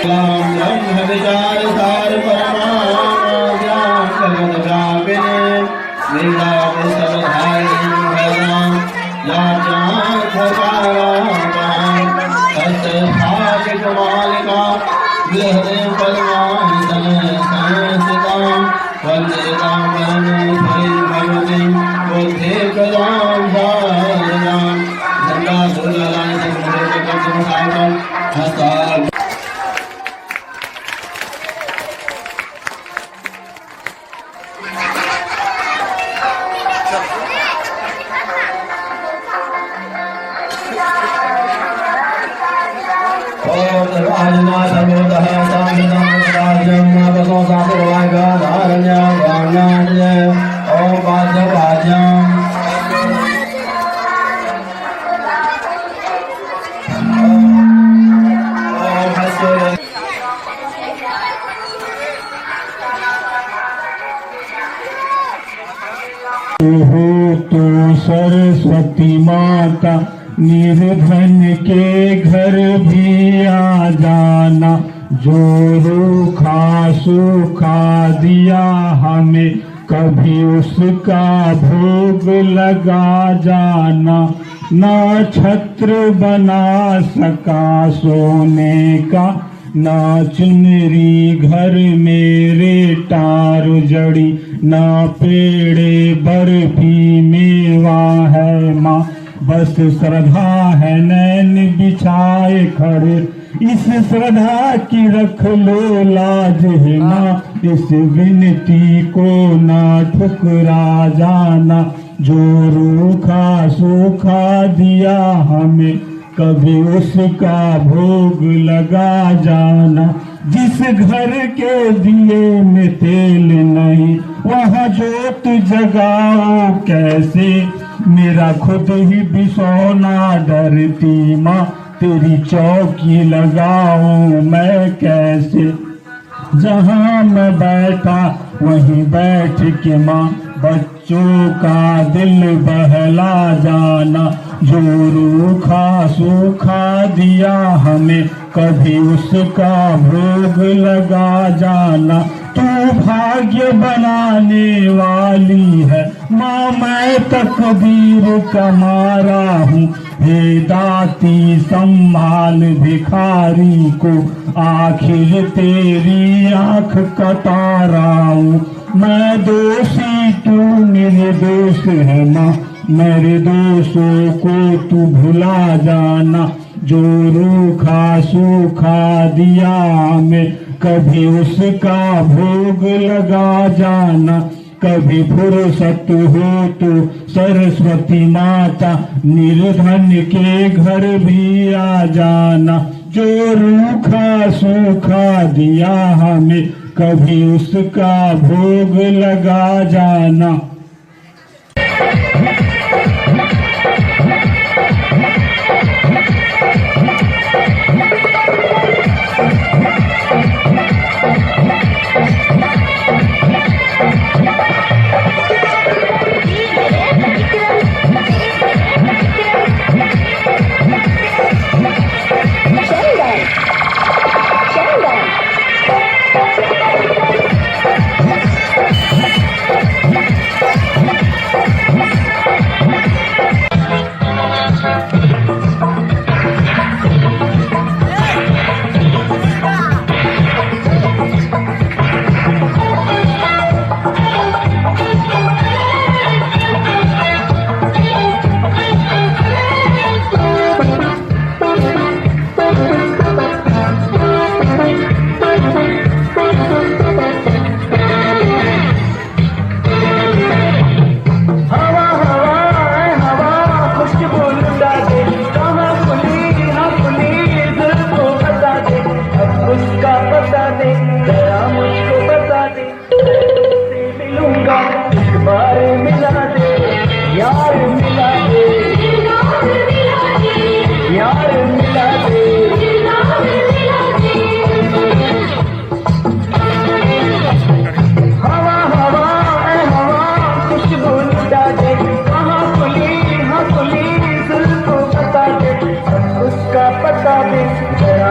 ब्रह्म विचार सार हो तो सरस्वती माता निर्धन के घर भी आ जाना। जो रूखा सूखा दिया हमें कभी उसका भोग लगा जाना। न छत्र बना सका सोने का, न चुनरी घर मेरे टार जड़ी, न पेड़े बर्फी मेवा है माँ। बस श्रद्धा है नैन बिछाए खड़े, इस श्रद्धा की रख लो लाज है माँ। इस विनती को ना ठुकरा जाना। जो रूखा सूखा दिया हमें कभी उसका भोग लगा जाना। जिस घर के दिए में तेल नहीं वहाँ जोत जगाओ कैसे। मेरा खुद ही बिसौना डरती माँ, तेरी चौकी लगाऊं मैं कैसे। जहाँ मैं बैठा वहीं बैठ के माँ बच्चों का दिल बहला जाना। जो रूखा सूखा दिया हमें कभी उसका भोग लगा जाना। तू भाग्य बनाने वाली है माँ, मैं तकदीर का मारा हूँ। हे दाती संभाल भिखारी को, आखिर तेरी आँख का तारा हूँ। मैं दोषी तू निर्दोष है माँ, मेरे दोषों को तू भुला जाना। जो रूखा सूखा दिया हमें कभी उसका भोग लगा जाना। कभी फुर्सत हो तो सरस्वती माता निर्धन के घर भी आ जाना। जो रूखा सूखा दिया हमें कभी उसका भोग लगा जाना।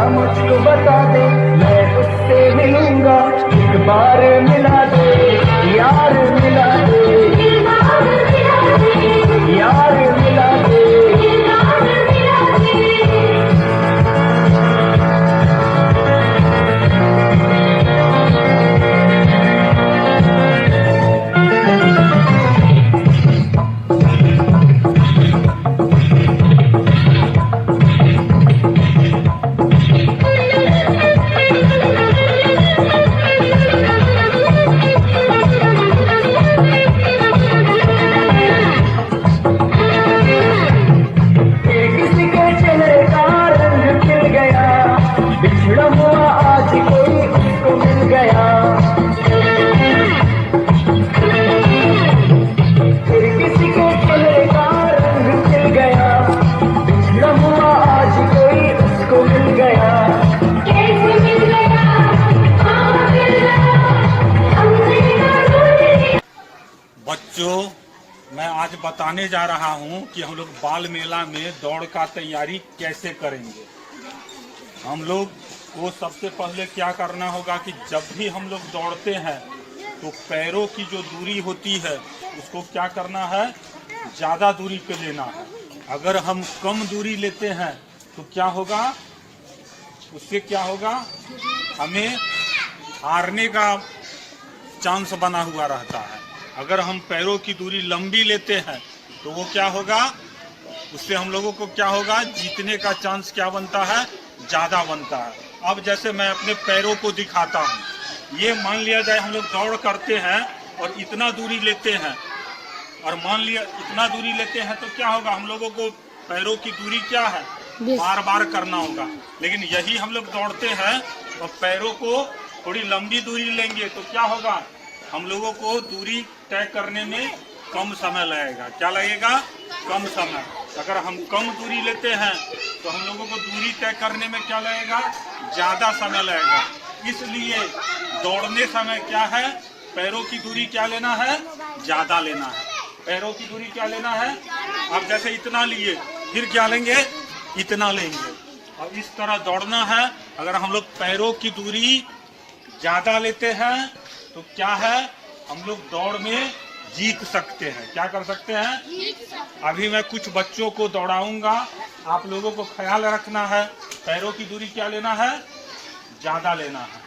मुझको बता दे। बच्चों, मैं आज बताने जा रहा हूं कि हम लोग बाल मेला में दौड़ का तैयारी कैसे करेंगे। हम लोग को सबसे पहले क्या करना होगा कि जब भी हम लोग दौड़ते हैं तो पैरों की जो दूरी होती है उसको क्या करना है, ज़्यादा दूरी पे लेना है। अगर हम कम दूरी लेते हैं तो क्या होगा, उससे क्या होगा, हमें हारने का चांस बना हुआ रहता है। अगर हम पैरों की दूरी लंबी लेते हैं तो वो क्या होगा, उससे हम लोगों को क्या होगा, जीतने का चांस क्या बनता है, ज़्यादा बनता है। अब जैसे मैं अपने पैरों को दिखाता हूँ, ये मान लिया जाए हम लोग दौड़ करते हैं और इतना दूरी लेते हैं, और मान लिया इतना दूरी लेते हैं तो क्या होगा, हम लोगों को पैरों की दूरी क्या है, बार बार करना होगा। लेकिन यही हम लोग दौड़ते हैं और पैरों को थोड़ी लंबी दूरी लेंगे तो क्या होगा, हम लोगों को दूरी तय करने में कम समय लगेगा। क्या लगेगा, कम समय। अगर हम कम दूरी लेते हैं तो हम लोगों को दूरी तय करने में क्या लगेगा, ज़्यादा समय लगेगा। इसलिए दौड़ने समय क्या है, पैरों की दूरी क्या लेना है, ज़्यादा लेना है। पैरों की दूरी क्या लेना है, अब जैसे इतना लिए, फिर क्या लेंगे, इतना लेंगे, और इस तरह दौड़ना है। अगर हम लोग पैरों की दूरी ज़्यादा लेते हैं तो क्या है, हम लोग दौड़ में जीत सकते हैं। क्या कर सकते हैं, अभी मैं कुछ बच्चों को दौड़ाऊंगा, आप लोगों को ख्याल रखना है, पैरों की दूरी क्या लेना है, ज़्यादा लेना है।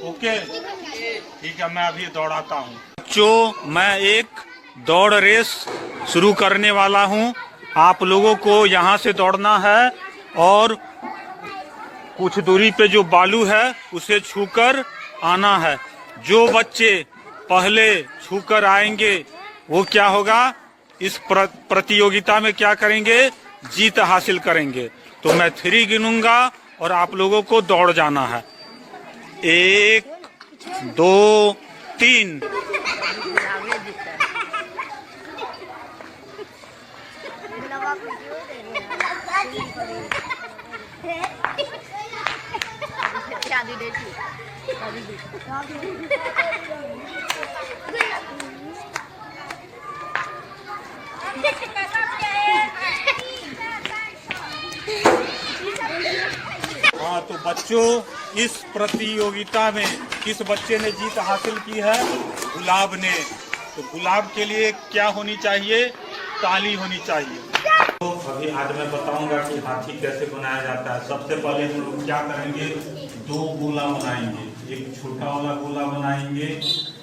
ओके, ठीक है, मैं अभी दौड़ाता हूँ। बच्चों, मैं एक दौड़ रेस शुरू करने वाला हूँ। आप लोगों को यहाँ से दौड़ना है और कुछ दूरी पे जो बालू है उसे छूकर आना है। जो बच्चे पहले छूकर आएंगे वो क्या होगा, इस प्रतियोगिता में क्या करेंगे, जीत हासिल करेंगे। तो मैं 3 गिनूंगा और आप लोगों को दौड़ जाना है। 1 2 3। हाँ, तो बच्चों, इस प्रतियोगिता में किस बच्चे ने जीत हासिल की है, गुलाब ने। तो गुलाब के लिए क्या होनी चाहिए, ताली होनी चाहिए। तो अभी आज मैं बताऊंगा कि हाथी कैसे बनाया जाता है। सबसे पहले हम लोग क्या करेंगे, 2 गोला बनाएंगे। एक छोटा वाला गोला बनाएंगे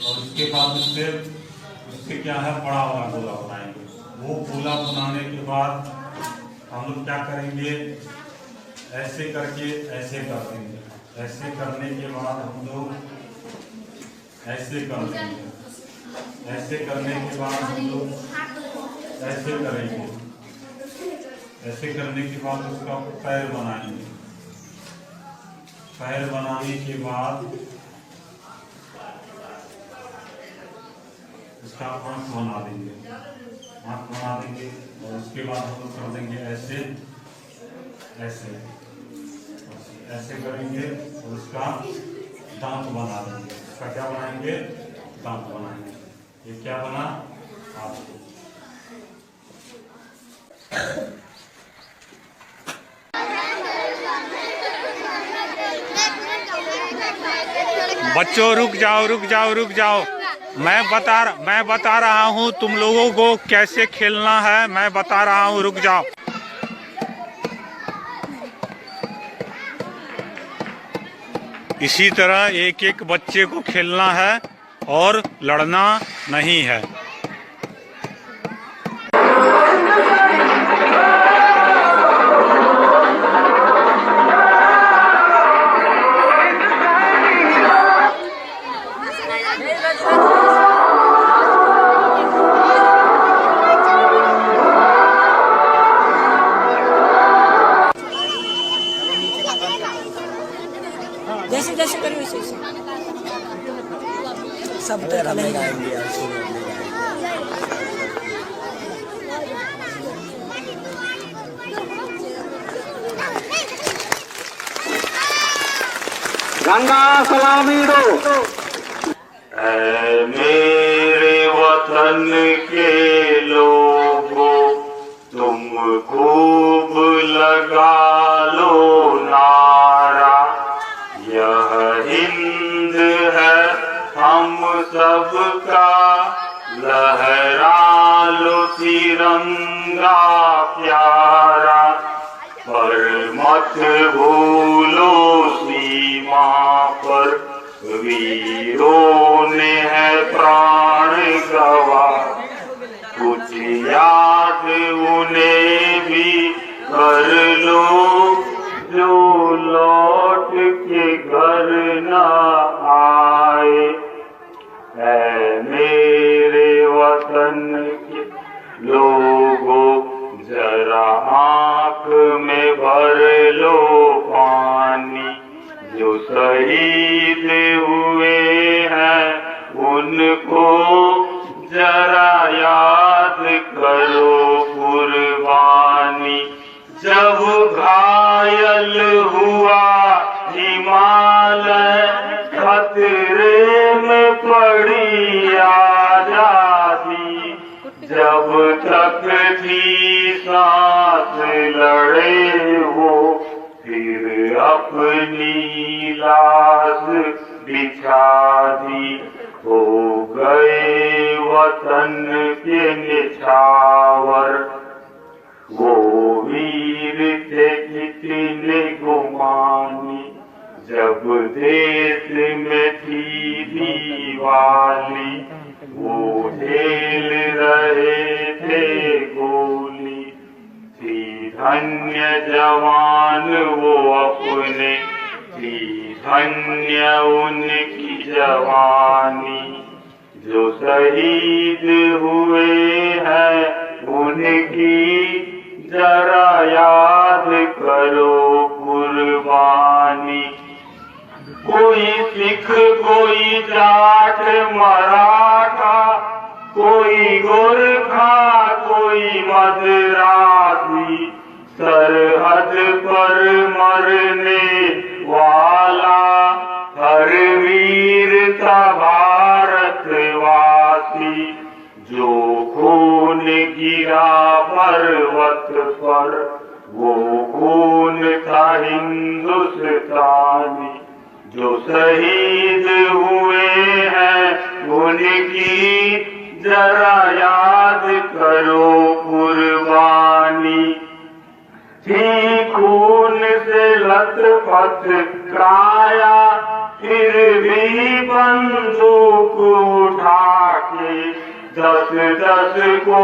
और उसके बाद उससे क्या है, बड़ा वाला गोला बनाएंगे। वो गोला बनाने के बाद हम लोग क्या करेंगे, ऐसे करके ऐसे कर देंगे। ऐसे करने के बाद हम लोग ऐसे कर देंगे। ऐसे करने के बाद हम लोग ऐसे करेंगे। ऐसे करने के बाद उसका पैर बनाएंगे। पैर बनाने के बाद उसका आँख बना देंगे। आँख बना देंगे और उसके बाद हम लोग कर देंगे ऐसे ऐसे ऐसे करेंगे और उसका दांत बना देंगे। उसका क्या बनाएंगे, दांत बनाएंगे। ये क्या बना, हाथी। बच्चों, रुक जाओ रुक जाओ रुक जाओ। मैं बता रहा हूँ तुम लोगों को कैसे खेलना है, मैं बता रहा हूँ, रुक जाओ। इसी तरह एक एक बच्चे को खेलना है और लड़ना नहीं है। जैसे जैसे करिए वैसे सब तक गाएंगे। गंगा सलामी दो। मेरे वतन के लोगों तुम खूब लगा लो नारा, यह हिंद है हम सबका, लहरा लो तिरंगा प्यारा। पर मत भूलो सीमा पर वीरों ने है प्राण गवा, कुछ याद उन्हें भी कर लो जो लौट के घर न आए। है मेरे वतन के लोगों जरा आँख में भर लो पानी, जो शहीद हुए हैं उनको जरा याद करो कुर्बानी। जब घायल हुआ हिमालय, खतरे में पड़ी आजादी, जब तक थी सांस लड़े वो फिर अपनी लाश बिछा दी। हो गए वतन के निछावर वो वीर थे कितने गुमानी, जब देश में थी दीवाली वो झेल रहे थे गोली। थी धन्य जवान वो अपने, थी धन्य उनकी जवानी, जो शहीद हुए हैं उनकी जरा याद करो कुर्बानी। कोई सिख कोई जाट मराठा, कोई गोरखा कोई मद्रासी, सरहद पर मरने वाला हर वीर था भारतवासी। जो खून गिरा पर्वत पर वो खून था हिंदुस्तानी, जो शहीद हुए हैं उनकी जरा याद करो कुर्बानी। थी खून से लथपथ काया, फिर भी बंदूक उठा के 10-10 को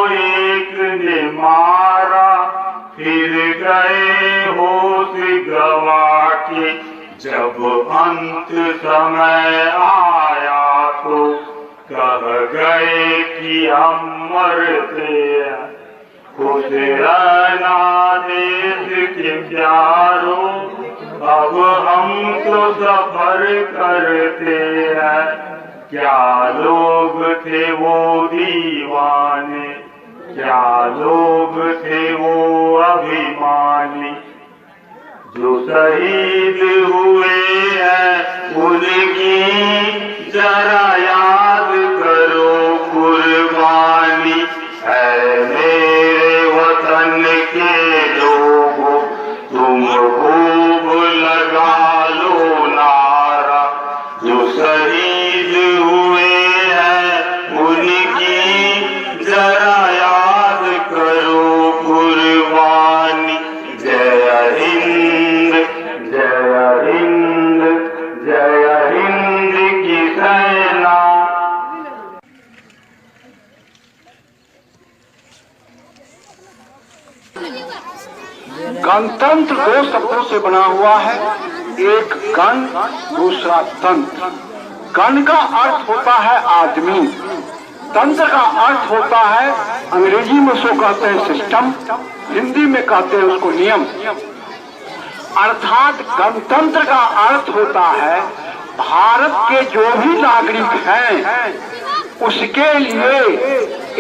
एक ने मारा, फिर गए होश गवा के। जब अंत समय आया तो कह गए कि हम मरते हैं। खुश रहना देश के प्यारों, अब हम तो सफर करते हैं। क्या लोग थे वो दीवाने, क्या लोग थे वो अभिमानी, जो शहीद हुए हैं उनकी जरा याद करो कुर्बानी। है मेरे वतन के लोगों तुम खूब लगा लो नारा, जो शहीद हुए हैं उनकी जरा याद करो कुर्बानी। जय हिंद जय हिंद जय हिंद की सेना। गणतंत्र दो शब्दों से बना हुआ है, एक गण दूसरा तंत्र। गण का अर्थ होता है आदमी, तंत्र का अर्थ होता है अंग्रेजी में उसको कहते हैं सिस्टम, हिंदी में कहते हैं उसको नियम। अर्थात गणतंत्र का अर्थ होता है भारत के जो भी नागरिक हैं उसके लिए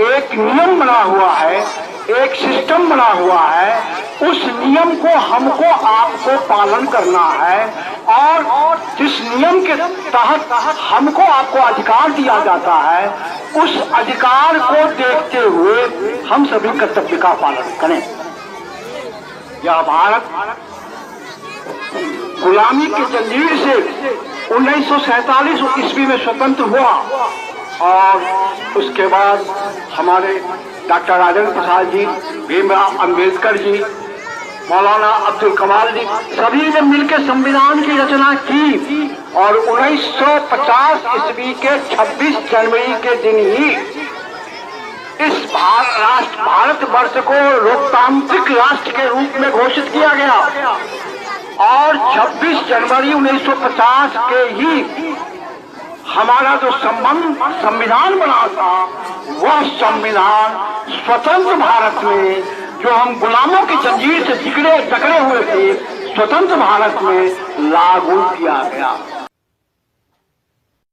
एक नियम बना हुआ है एक सिस्टम बना हुआ है, उस नियम को हमको आपको पालन करना है और जिस नियम के तहत हमको आपको अधिकार दिया जाता है, उस अधिकार को देखते हुए हम सभी कर्तव्य का पालन करें। यह भारत गुलामी की जंजीर से 1947 ईस्वी में स्वतंत्र हुआ और उसके बाद हमारे डॉक्टर राजेंद्र प्रसाद जी, भीमराव अंबेडकर जी, मौलाना अब्दुल कमाल जी, सभी ने मिलकर संविधान की रचना की और 1950 ईस्वी के 26 जनवरी के दिन ही इस भारतवर्ष को लोकतांत्रिक राष्ट्र के रूप में घोषित किया गया और 26 जनवरी 1950 के ही हमारा जो संविधान बना था, वह संविधान स्वतंत्र भारत में, जो हम गुलामों की जंजीर से जकड़े हुए थे, स्वतंत्र भारत में लागू किया गया।